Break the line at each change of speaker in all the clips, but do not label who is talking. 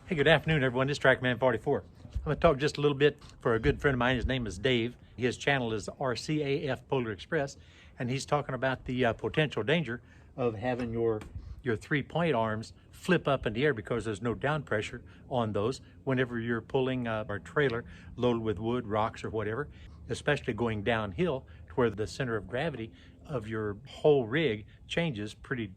Hey, good afternoon, everyone. This is TrackMan44. I'm going to talk just a little bit for a good friend of mine. His name is Dave. His channel is RCAF Polar Express, and he's talking about the potential danger of having your 3-point arms flip up in the air because there's no down pressure on those whenever you're pulling a trailer loaded with wood, rocks, or whatever, especially going downhill to where the center of gravity of your whole rig changes pretty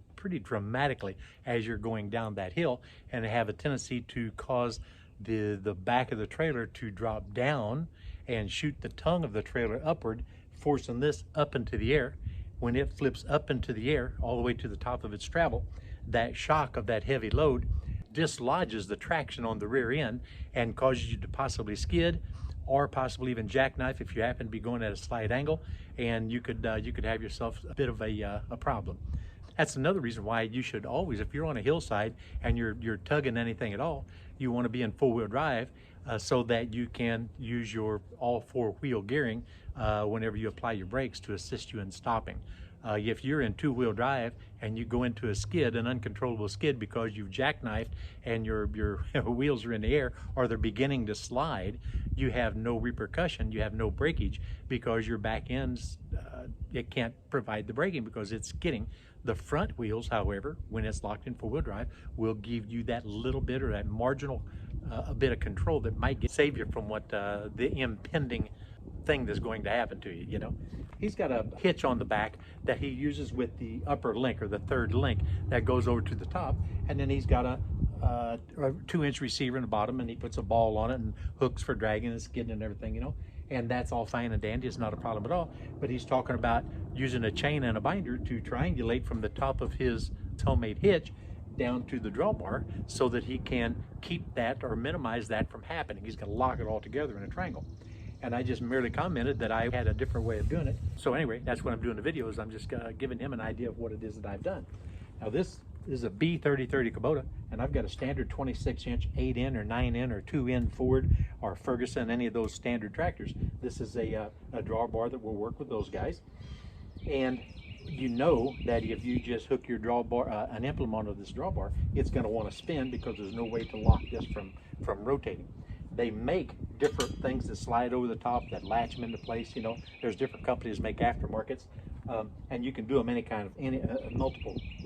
dramatically as you're going down that hill, and have a tendency to cause the back of the trailer to drop down and shoot the tongue of the trailer upward, forcing this up into the air. When it flips up into the air all the way to the top of its travel, that shock of that heavy load dislodges the traction on the rear end and causes you to possibly skid, or possibly even jackknife if you happen to be going at a slight angle, and you could have yourself a bit of a problem. That's another reason why you should always, if you're on a hillside and you're tugging anything at all, you want to be in four-wheel drive so that you can use your all four-wheel gearing whenever you apply your brakes to assist you in stopping. If you're in two-wheel drive and you go into a skid, an uncontrollable skid, because you've jackknifed and your wheels are in the air or they're beginning to slide, you have no repercussion, you have no breakage, because your back ends, it can't provide the braking because it's skidding. The front wheels, however, when it's locked in four-wheel drive, will give you that little bit, or that marginal a bit of control that might save you from what the impending thing that's going to happen to you, you know. He's got a hitch on the back that he uses with the upper link, or the third link, that goes over to the top, and then he's got a 2-inch receiver in the bottom, and he puts a ball on it and hooks for dragging and skidding and everything, you know. And that's all fine and dandy, it's not a problem at all. But he's talking about using a chain and a binder to triangulate from the top of his homemade hitch down to the drawbar, so that he can keep that or minimize that from happening. He's going to lock it all together in a triangle. And I just merely commented that I had a different way of doing it. So anyway, that's what I'm doing the video, is I'm just giving him an idea of what it is that I've done. Now this is a B3030 Kubota, and I've got a standard 26-inch 8-in or 9-in or 2-in Ford or Ferguson, any of those standard tractors. This is a drawbar that will work with those guys. And you know that if you just hook your drawbar, an implement of this drawbar, it's going to want to spin because there's no way to lock this from rotating. They make different things that slide over the top, that latch them into place. You know, there's different companies make aftermarkets, and you can do them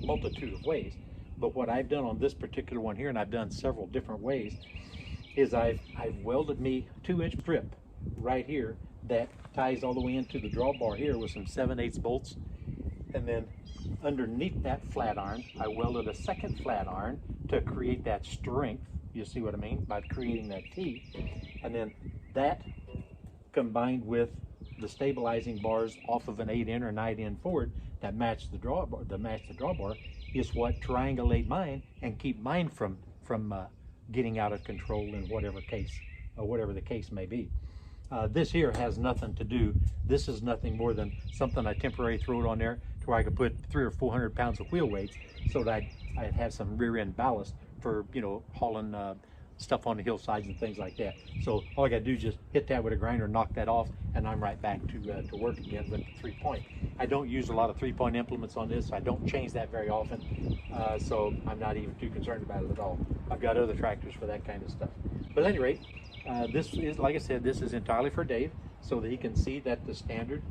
multitude of ways. But what I've done on this particular one here, and I've done several different ways, is I've welded me 2-inch strip right here that ties all the way into the drawbar here with some 7/8 bolts, and then underneath that flat iron, I welded a second flat iron to create that strength. You see what I mean by creating that T, and then that combined with the stabilizing bars off of an 8-in or 9-in Ford that match the drawbar, is what triangulate mine and keep mine from getting out of control in whatever the case may be. This here has nothing to do. This is nothing more than something I temporarily threw it on there to where I could put 300 or 400 pounds of wheel weights, so that I'd have some rear end ballast for, you know, hauling stuff on the hillsides and things like that. So all I got to do is just hit that with a grinder, knock that off, and I'm right back to work again with the 3-point. I don't use a lot of 3-point implements on this. I don't change that very often, so I'm not even too concerned about it at all. I've got other tractors for that kind of stuff. But at any rate, this is, like I said, this is entirely for Dave, so that he can see that the standard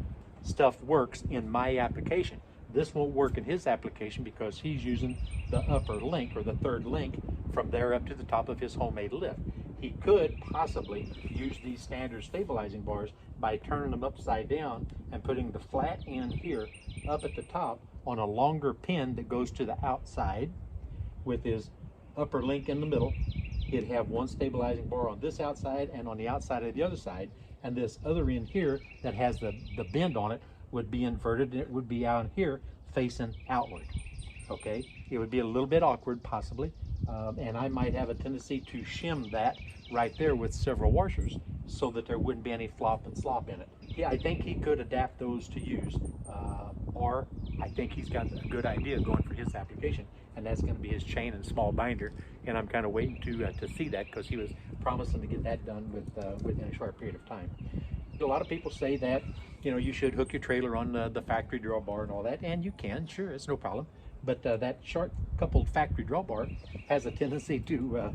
stuff works in my application. This won't work in his application because he's using the upper link, or the third link, from there up to the top of his homemade lift. He could possibly use these standard stabilizing bars by turning them upside down and putting the flat end here up at the top on a longer pin that goes to the outside with his upper link in the middle. He'd have one stabilizing bar on this outside and on the outside of the other side, and this other end here that has the bend on it would be inverted, and it would be out here facing outward. Okay, it would be a little bit awkward possibly, and I might have a tendency to shim that right there with several washers so that there wouldn't be any flop and slop in it. Yeah, I think he could adapt those to use, or I think he's got a good idea going for his application, and that's going to be his chain and small binder, and I'm kind of waiting to see that, because he was promising to get that done within a short period of time. A lot of people say that, you know, you should hook your trailer on the factory drawbar and all that, and you can, sure, it's no problem. But that short coupled factory drawbar has a tendency to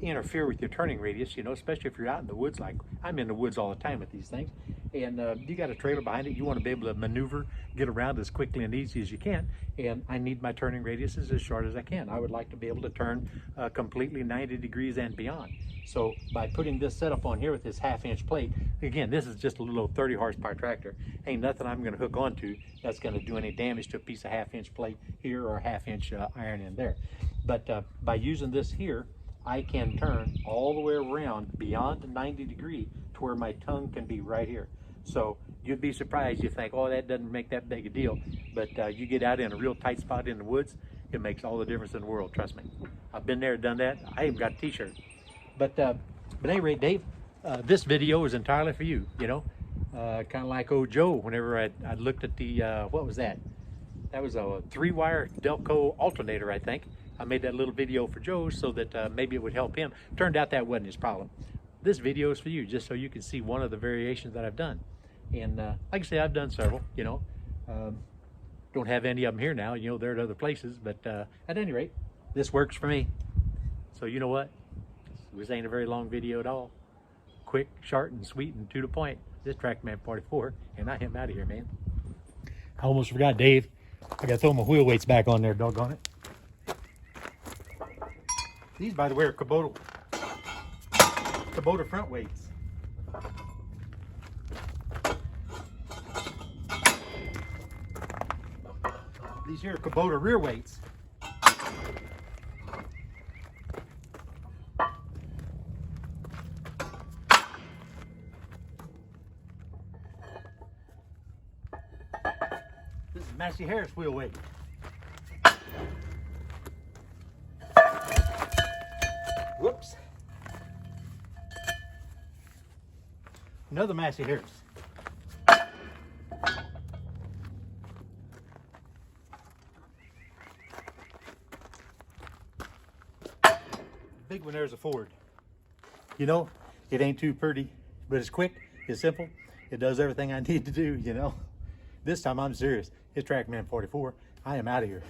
interfere with your turning radius, you know, especially if you're out in the woods. Like I'm in the woods all the time with these things, and you got a trailer behind it. You want to be able to maneuver, get around as quickly and easy as you can, and I need my turning radiuses as short as I can. I would like to be able to turn completely 90 degrees and beyond. So by putting this setup on here with this 1/2 inch plate, again, this is just a little 30 horsepower tractor. Ain't nothing I'm gonna hook onto that's gonna do any damage to a piece of 1/2 inch plate here or a 1/2 inch iron in there. But by using this here, I can turn all the way around beyond 90 degree to where my tongue can be right here. So you'd be surprised. You think, oh, that doesn't make that big a deal. But you get out in a real tight spot in the woods, it makes all the difference in the world, trust me. I've been there, done that. I even got a t-shirt. But at any rate, Dave, this video is entirely for you, you know. Kind of like old Joe, whenever I looked at the, what was that? That was a 3-wire Delco alternator, I think. I made that little video for Joe so that maybe it would help him. Turned out that wasn't his problem. This video is for you, just so you can see one of the variations that I've done. And like I say, I've done several, you know. Don't have any of them here now, you know, they're at other places. But at any rate, this works for me. So you know what? This ain't a very long video at all. Quick, short, and sweet, and to the point. This Trackman 44, and I am out of here, man. I almost forgot, Dave. I gotta throw my wheel weights back on there, doggone it. These, by the way, are Kubota front weights. These here are Kubota rear weights. This is Massey Harris wheel weight. Whoops. Another Massey Harris. Big one there's a Ford. You know, it ain't too pretty, but it's quick, it's simple, it does everything I need to do, you know. This time I'm serious. It's Trackman 44. I am out of here.